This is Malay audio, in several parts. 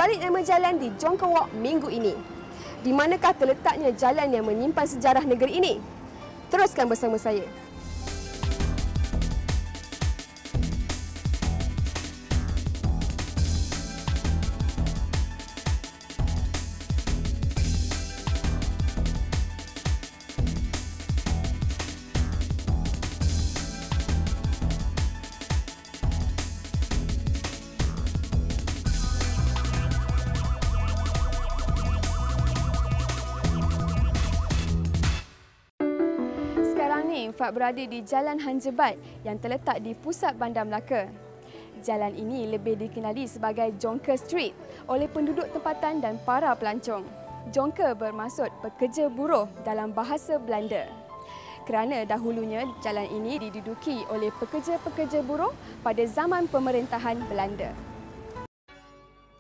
balik nama jalan di Jonker Walk minggu ini. Di manakah terletaknya jalan yang menyimpan sejarah negeri ini? Teruskan bersama saya. Fak berada di Jalan Hang Jebat yang terletak di pusat Bandar Melaka. Jalan ini lebih dikenali sebagai Jonker Street oleh penduduk tempatan dan para pelancong. Jonker bermaksud pekerja buruh dalam bahasa Belanda. Kerana dahulunya jalan ini diduduki oleh pekerja-pekerja buruh pada zaman pemerintahan Belanda.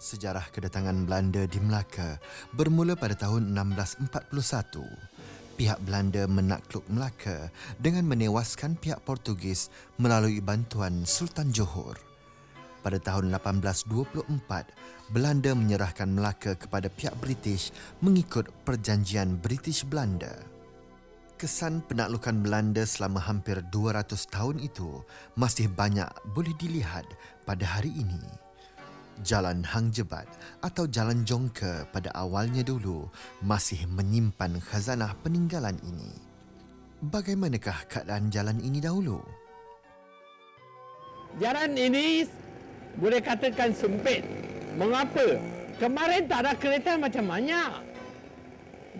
Sejarah kedatangan Belanda di Melaka bermula pada tahun 1641. Pihak Belanda menakluk Melaka dengan menewaskan pihak Portugis melalui bantuan Sultan Johor. Pada tahun 1824, Belanda menyerahkan Melaka kepada pihak British mengikut perjanjian British-Belanda. Kesan penaklukan Belanda selama hampir 200 tahun itu masih banyak boleh dilihat pada hari ini. Jalan Hang Jebat atau Jalan Jonker pada awalnya dulu masih menyimpan khazanah peninggalan ini. Bagaimanakah keadaan jalan ini dahulu? Jalan ini boleh katakan sempit. Mengapa? Kemarin tak ada kereta macam banyak.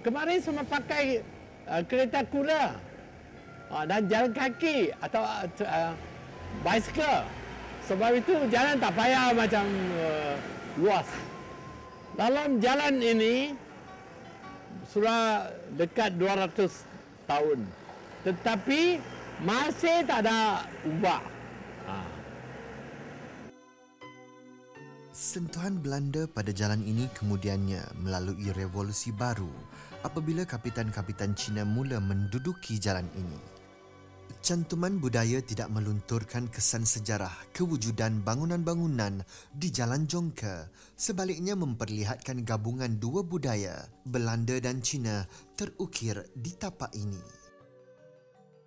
Kemarin semua pakai kereta kuda dan jalan kaki atau bicycle. Sebab itu jalan tak payah macam luas. Dalam jalan ini sudah dekat 200 tahun. Tetapi masih tak ada ubah. Sentuhan Belanda pada jalan ini kemudiannya melalui revolusi baru apabila kapitan-kapitan Cina mula menduduki jalan ini. Cantuman budaya tidak melunturkan kesan sejarah kewujudan bangunan-bangunan di Jalan Jonker, sebaliknya memperlihatkan gabungan dua budaya, Belanda dan Cina, terukir di tapak ini.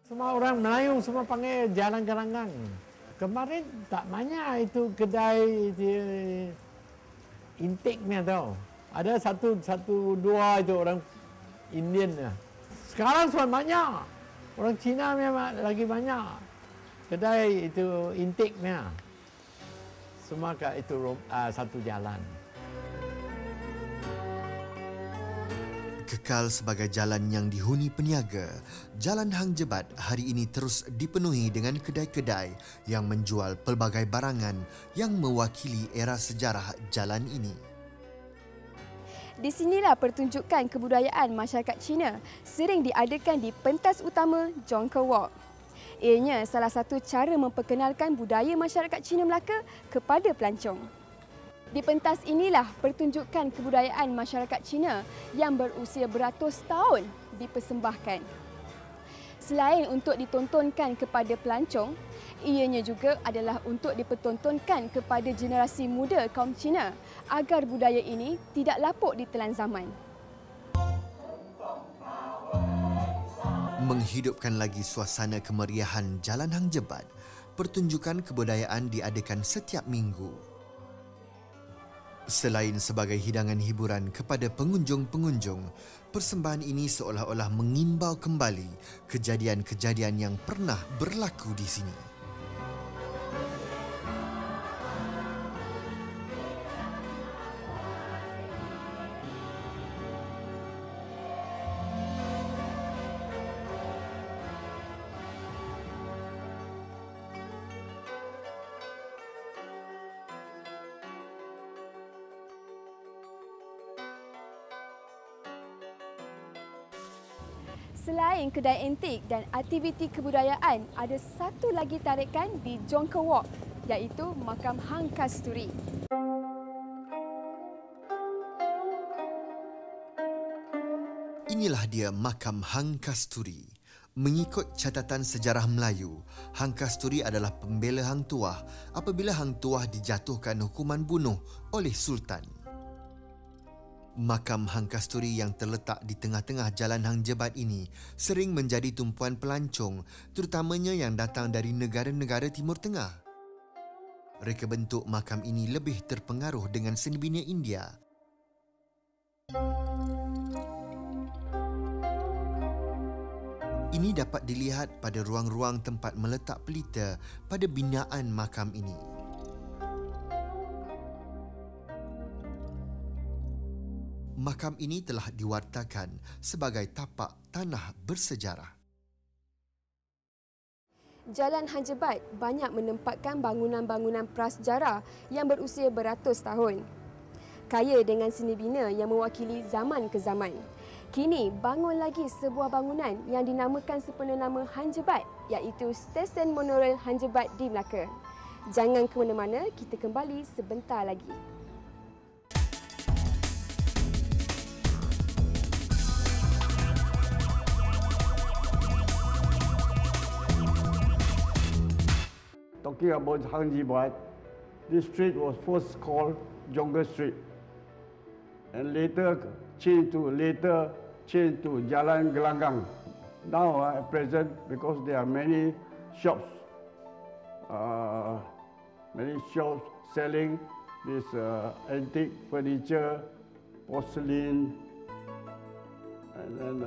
Semua orang Melayu semua panggil Jalan Gerangang. Kemarin tak banyak itu kedai intiknya tau. Ada satu dua itu orang Indian. Sekarang semua banyak. Orang Cina memang lagi banyak. Kedai itu intiknya. Semua itu satu jalan. Kekal sebagai jalan yang dihuni peniaga, Jalan Hang Jebat hari ini terus dipenuhi dengan kedai-kedai yang menjual pelbagai barangan yang mewakili era sejarah jalan ini. Di sinilah pertunjukan kebudayaan masyarakat Cina sering diadakan di pentas utama Jonker Walk. Ianya salah satu cara memperkenalkan budaya masyarakat Cina Melaka kepada pelancong. Di pentas inilah pertunjukan kebudayaan masyarakat Cina yang berusia beratus tahun dipersembahkan. Selain untuk ditontonkan kepada pelancong, ianya juga adalah untuk dipertontonkan kepada generasi muda kaum Cina agar budaya ini tidak lapuk ditelan zaman. Menghidupkan lagi suasana kemeriahan Jalan Hang Jebat, pertunjukan kebudayaan diadakan setiap minggu. Selain sebagai hidangan hiburan kepada pengunjung-pengunjung, persembahan ini seolah-olah mengimbau kembali kejadian-kejadian yang pernah berlaku di sini. Selain kedai antik dan aktiviti kebudayaan, ada satu lagi tarikan di Jonker Walk, iaitu Makam Hang Kasturi. Inilah dia Makam Hang Kasturi. Mengikut catatan sejarah Melayu, Hang Kasturi adalah pembela Hang Tuah apabila Hang Tuah dijatuhkan hukuman bunuh oleh Sultan. Makam Hang Kasturi yang terletak di tengah-tengah Jalan Hang Jebat ini sering menjadi tumpuan pelancong, terutamanya yang datang dari negara-negara Timur Tengah. Reka bentuk makam ini lebih terpengaruh dengan seni bina India. Ini dapat dilihat pada ruang-ruang tempat meletak pelita pada binaan makam ini. Makam ini telah diwartakan sebagai tapak tanah bersejarah. Jalan Hang Jebat banyak menempatkan bangunan-bangunan prasejarah yang berusia beratus tahun. Kaya dengan seni bina yang mewakili zaman ke zaman. Kini bangun lagi sebuah bangunan yang dinamakan sempena nama Hang Jebat, iaitu Stesen Monorail Hang Jebat di Melaka. Jangan ke mana-mana, kita kembali sebentar lagi. Talking about Hang Jebat, this street was first called Jonker Street, and later changed to Jalan Gelanggang. Now, at present, because there are many shops selling this antique furniture, porcelain, and then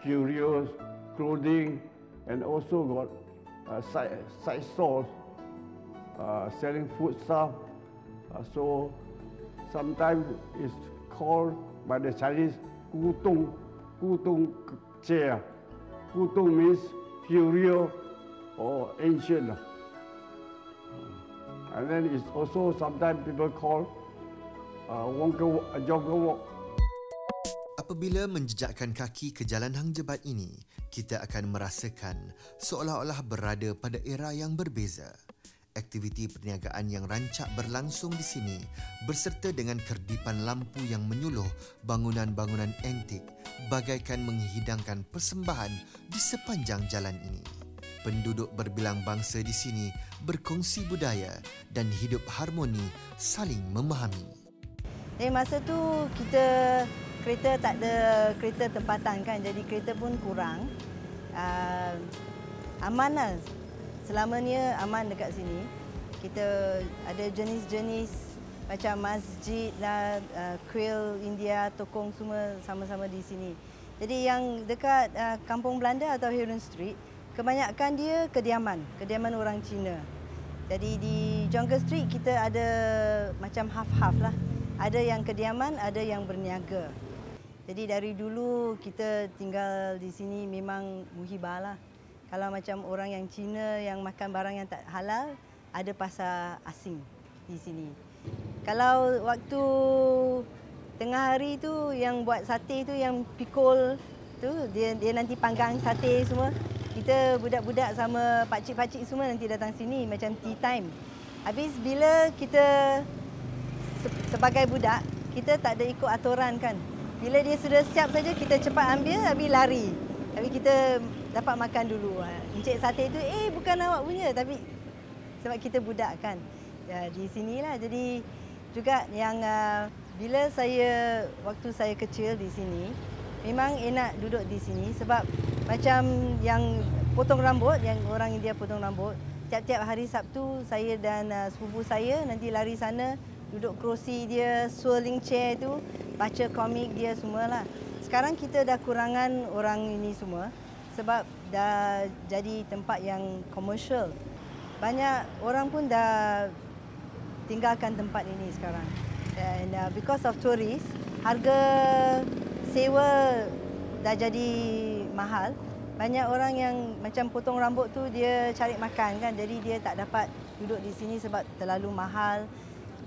curios, clothing, and also got side stalls selling food stuff. So sometimes it's called by the Chinese Kutung chair. Kutung means curio or ancient. And then it's also sometimes people call Jonker Walk. Apabila menjejakkan kaki ke Jalan Hang Jebat ini, kita akan merasakan seolah-olah berada pada era yang berbeza. Aktiviti perniagaan yang rancak berlangsung di sini berserta dengan kerdipan lampu yang menyuluh bangunan-bangunan antik bagaikan menghidangkan persembahan di sepanjang jalan ini. Penduduk berbilang bangsa di sini berkongsi budaya dan hidup harmoni saling memahami. Dari masa tu kereta tak ada kereta tempatan kan, jadi kereta pun kurang. Aman lah. Selamanya aman dekat sini. Kita ada jenis-jenis macam masjid lah, kuil India, tokong semua sama-sama di sini. Jadi yang dekat Kampung Belanda atau Heron Street, kebanyakan dia kediaman orang Cina. Jadi di Jonker Street kita ada macam half-half lah. Ada yang kediaman, ada yang berniaga. Jadi dari dulu kita tinggal di sini memang muhibah lah. Kalau macam orang yang Cina yang makan barang yang tak halal, ada pasar asing di sini. Kalau waktu tengah hari tu yang buat sate tu, yang pikul tu, dia nanti panggang sate semua. Kita budak-budak sama pakcik-pakcik semua nanti datang sini macam tea time. Habis bila kita sebagai budak, kita tak ada ikut aturan kan. Bila dia sudah siap saja, kita cepat ambil, habis lari. Tapi kita dapat makan dulu. Encik sate itu, bukan awak punya. Tapi sebab kita budak kan. Ya, di sinilah. Jadi juga yang bila waktu saya kecil di sini, memang enak duduk di sini. Sebab macam yang potong rambut, yang orang India potong rambut, tiap-tiap hari Sabtu, saya dan sepupu saya nanti lari sana, duduk kerusi dia, swirling chair tu, baca komik dia semualah. Sekarang kita dah kurangan orang ini semua sebab dah jadi tempat yang komersial. Banyak orang pun dah tinggalkan tempat ini sekarang. And because of tourists, harga sewa dah jadi mahal. Banyak orang yang macam potong rambut tu dia cari makan kan, jadi dia tak dapat duduk di sini sebab terlalu mahal.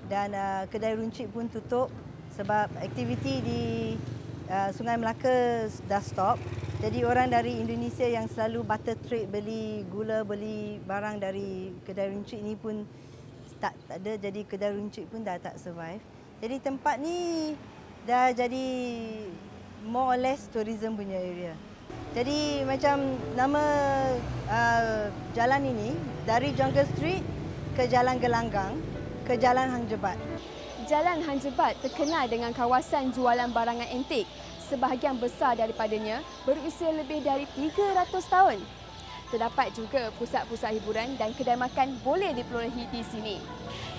Dan kedai runcit pun tutup sebab aktiviti di Sungai Melaka dah stop. Jadi orang dari Indonesia yang selalu barter trade, beli gula, beli barang dari kedai runcit ni pun tak ada. Jadi kedai runcit pun dah tak survive. Jadi tempat ni dah jadi more or less tourism punya area. Jadi macam nama jalan ini dari Jonker Street ke Jalan Gelanggang ke Jalan Hang Jebat. Jalan Hang Jebat terkenal dengan kawasan jualan barangan antik. Sebahagian besar daripadanya berusia lebih dari 300 tahun. Terdapat juga pusat-pusat hiburan dan kedai makan boleh diperolehi di sini.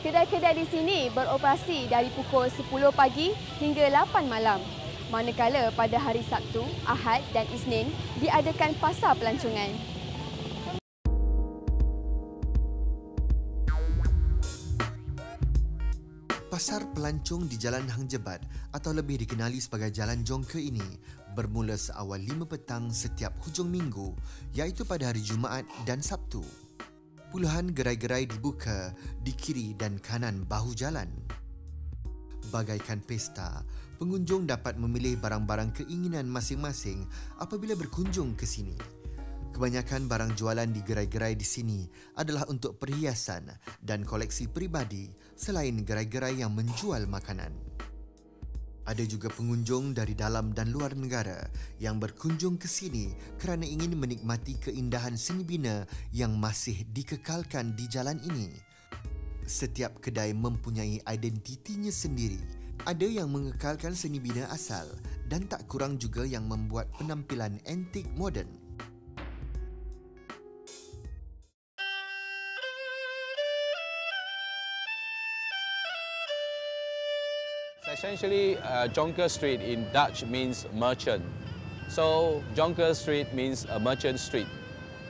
Kedai-kedai di sini beroperasi dari pukul 10 pagi hingga 8 malam. Manakala pada hari Sabtu, Ahad dan Isnin diadakan pasar pelancongan. Pasar pelancong di Jalan Hang Jebat atau lebih dikenali sebagai Jalan Jongke ini bermula seawal 5 petang setiap hujung minggu, iaitu pada hari Jumaat dan Sabtu. Puluhan gerai-gerai dibuka di kiri dan kanan bahu jalan. Bagaikan pesta, pengunjung dapat memilih barang-barang keinginan masing-masing apabila berkunjung ke sini. Kebanyakan barang jualan di gerai-gerai di sini adalah untuk perhiasan dan koleksi peribadi selain gerai-gerai yang menjual makanan. Ada juga pengunjung dari dalam dan luar negara yang berkunjung ke sini kerana ingin menikmati keindahan seni bina yang masih dikekalkan di jalan ini. Setiap kedai mempunyai identitinya sendiri. Ada yang mengekalkan seni bina asal dan tak kurang juga yang membuat penampilan antik moden. Essentially, Jonker Street in Dutch means merchant. So, Jonker Street means a merchant street.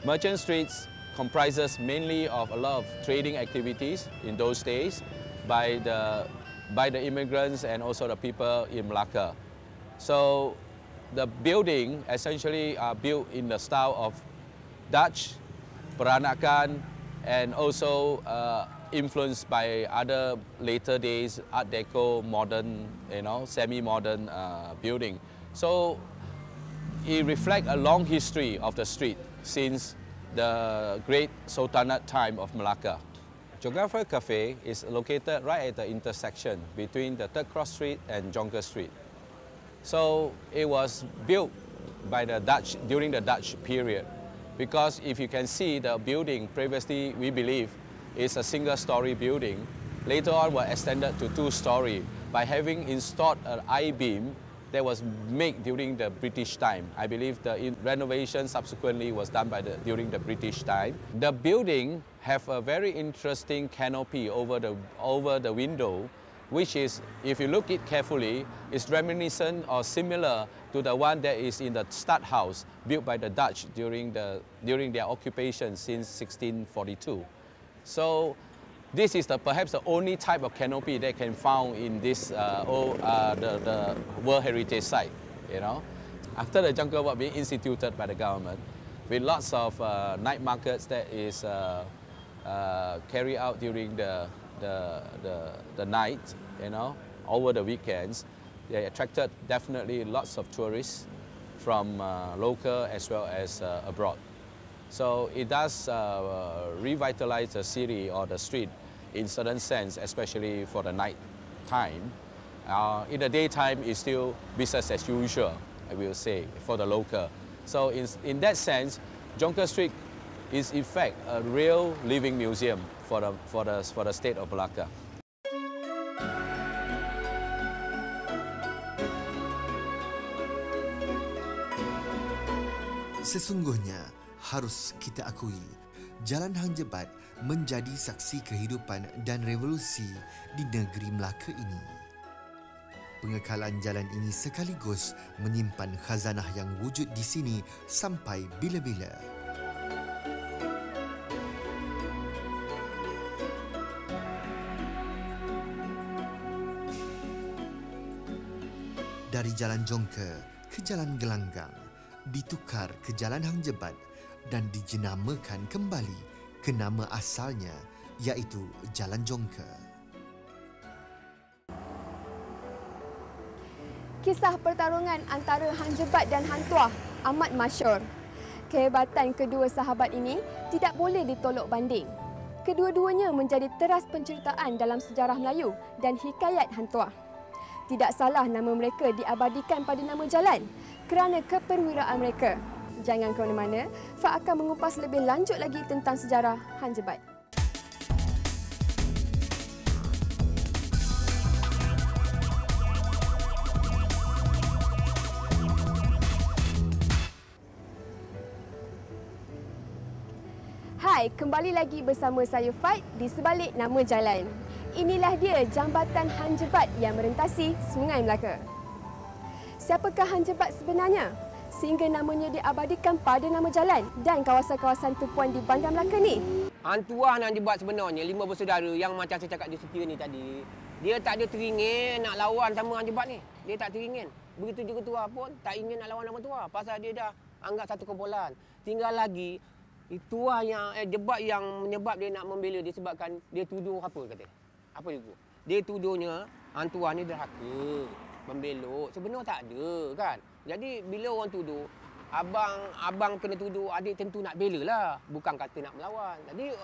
Merchant streets comprises mainly of a lot of trading activities in those days by the immigrants and also the people in Malacca. So, the building essentially are built in the style of Dutch, Peranakan, and also influenced by other later days Art Deco, modern, semi-modern building. So it reflects a long history of the street since the great Sultanate time of Malacca. Geographer Cafe is located right at the intersection between the Third Cross Street and Jonker Street. So it was built by the Dutch during the Dutch period, because if you can see the building previously, we believe, is a single-story building. Later on, was extended to 2-story by having installed an I-beam that was made during the British time. I believe the renovation subsequently was done during the British time. The building have a very interesting canopy over the window, which is, if you look it carefully, is reminiscent or similar to the one that is in the Stadthaus built by the Dutch during their occupation since 1642. So this is perhaps the only type of canopy that can found in this the World Heritage Site. After the Jonker Walk being instituted by the government, with lots of night markets that is carried out during the night, over the weekends, they attracted definitely lots of tourists from local as well as abroad. So it does revitalize the city or the street in certain sense, especially for the night time. In the daytime, it's still business as usual, I will say, for the local. So in that sense, Jonker Street is in fact a real living museum for the state of Malacca. Sesungguhnya, harus kita akui, Jalan Hang Jebat menjadi saksi kehidupan dan revolusi di negeri Melaka ini. Pengekalan jalan ini sekaligus menyimpan khazanah yang wujud di sini sampai bila-bila. Dari Jalan Jongke ke Jalan Gelanggang, ditukar ke Jalan Hang Jebat dan dijenamakan kembali ke nama asalnya, iaitu Jalan Jongke. Kisah pertarungan antara Hang Jebat dan Hang Tuah amat masyhur. Kehebatan kedua sahabat ini tidak boleh ditolok banding. Kedua-duanya menjadi teras penceritaan dalam sejarah Melayu dan hikayat Hang Tuah. Tidak salah nama mereka diabadikan pada nama jalan kerana keperwiraan mereka. Jangan ke mana-mana, Fak akan mengupas lebih lanjut lagi tentang sejarah Hang Jebat. Hai, kembali lagi bersama saya Fad di sebalik nama jalan. Inilah dia Jambatan Hang Jebat yang merentasi Sungai Melaka. Siapakah Hang Jebat sebenarnya? Sehingga namanya diabadikan pada nama jalan dan kawasan-kawasan tumpuan di Bandar Melaka ni. Hang Tuah Hang Jebat sebenarnya 5 bersaudara yang macam saya cakap di setia ni tadi. Dia tak ada teringin nak lawan sama Hang Jebat ni. Dia tak teringin. Begitu juga Tuah pun tak ingin nak lawan nama Tuah. Pasal dia dah anggap satu kumpulan. Tinggal lagi Tuah yang Jebat yang menyebab dia nak membela dia sebabkan dia tuduh apa kata? Apa itu? Dia tuduhnya Hang Tuah ni derhaka, membelok. Sebenarnya tak ada kan. Jadi bila orang tuduh, abang kena tuduh, adik tentu nak bela lah. Bukan kata nak melawan. Jadi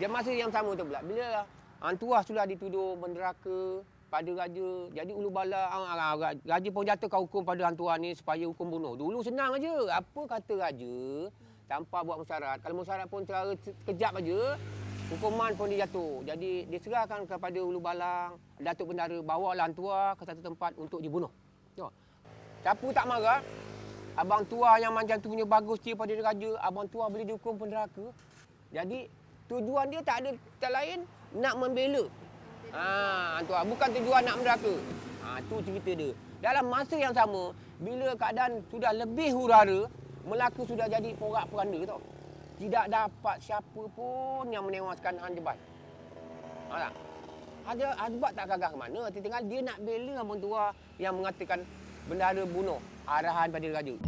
dia masa yang sama tu pula. Bila Hang Tuah sudah dituduh menderhaka pada raja. Jadi ulu bala raja pun jatuh kau hukum pada Hang Tuah ni supaya hukum bunuh. Dulu senang aja. Apa kata raja? Tanpa buat mesyuarat. Kalau mesyuarat pun cara kejap aja, hukuman pun dia jatuh. Jadi dia serahkan kepada Ulu Balang, Datuk Bendara, bawalah Hang Tuah ke satu tempat untuk dibunuh. Capu tak marah. Abang Tuah yang macam tu punya bagus dia pada raja, abang Tuah boleh dihukum penderaka. Jadi tujuan dia tak ada tak lain nak membela. Hang Tuah bukan tujuan nak menderaka. Tu cerita dia. Dalam masa yang sama, bila keadaan sudah lebih huru-hara, Melaka sudah jadi porak-poranda tau. Tidak dapat siapa pun yang menewaskan Hang Jebat. Hang Jebat tak gagah ke mana. Tinggal dia nak bela abang Tuah yang mengatakan bendara bunuh arahan pada raja.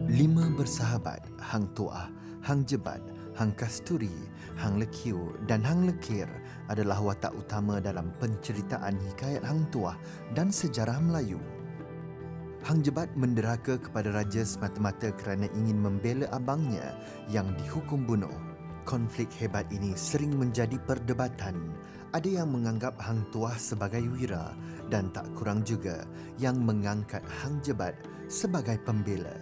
5 bersahabat Hang Tuah, Hang Jebat, Hang Kasturi, Hang Lekiu dan Hang Lekir adalah watak utama dalam penceritaan hikayat Hang Tuah dan sejarah Melayu. Hang Jebat menderhaka kepada raja semata-mata kerana ingin membela abangnya yang dihukum bunuh. Konflik hebat ini sering menjadi perdebatan. Ada yang menganggap Hang Tuah sebagai wira dan tak kurang juga yang mengangkat Hang Jebat sebagai pembela.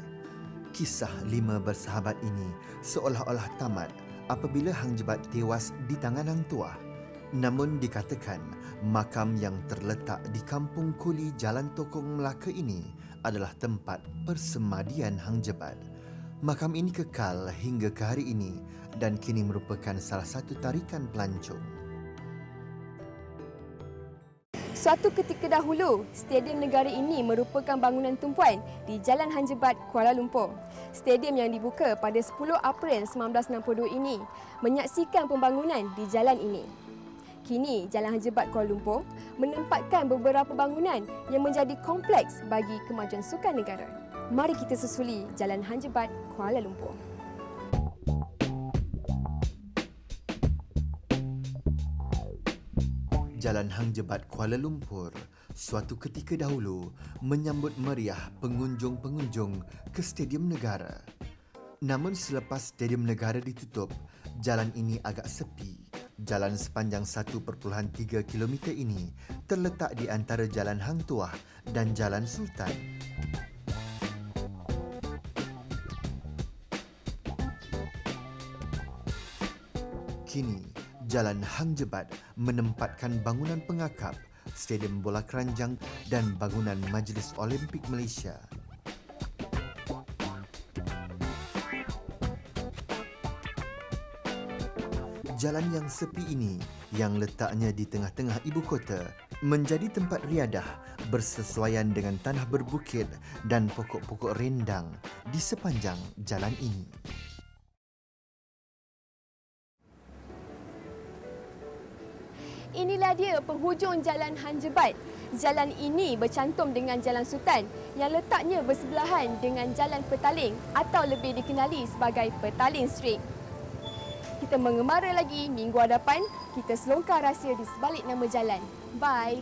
Kisah 5 bersahabat ini seolah-olah tamat apabila Hang Jebat tewas di tangan Hang Tuah. Namun dikatakan makam yang terletak di Kampung Kuli Jalan Tokong Melaka ini adalah tempat persemadian Hang Jebat. Makam ini kekal hingga ke hari ini dan kini merupakan salah satu tarikan pelancong. Suatu ketika dahulu, Stadium Negara ini merupakan bangunan tumpuan di Jalan Hang Jebat, Kuala Lumpur. Stadium yang dibuka pada 10 April 1962 ini menyaksikan pembangunan di jalan ini. Kini, Jalan Hang Jebat Kuala Lumpur menempatkan beberapa bangunan yang menjadi kompleks bagi kemajuan sukan negara. Mari kita susuli Jalan Hang Jebat Kuala Lumpur. Jalan Hang Jebat Kuala Lumpur suatu ketika dahulu menyambut meriah pengunjung-pengunjung ke Stadium Negara. Namun selepas Stadium Negara ditutup, jalan ini agak sepi. Jalan sepanjang 1.3 km ini terletak di antara Jalan Hang Tuah dan Jalan Sultan. Kini, Jalan Hang Jebat menempatkan bangunan pengakap, Stadium Bola Keranjang dan bangunan Majlis Olimpik Malaysia. Jalan yang sepi ini, yang letaknya di tengah-tengah ibu kota, menjadi tempat riadah bersesuaian dengan tanah berbukit dan pokok-pokok rendang di sepanjang jalan ini. Inilah dia penghujung Jalan Hang Jebat. Jalan ini bercantum dengan Jalan Sultan yang letaknya bersebelahan dengan Jalan Petaling atau lebih dikenali sebagai Petaling Street. Kita mengembara lagi minggu hadapan. Kita selongkar rahsia di sebalik nama jalan. Bye!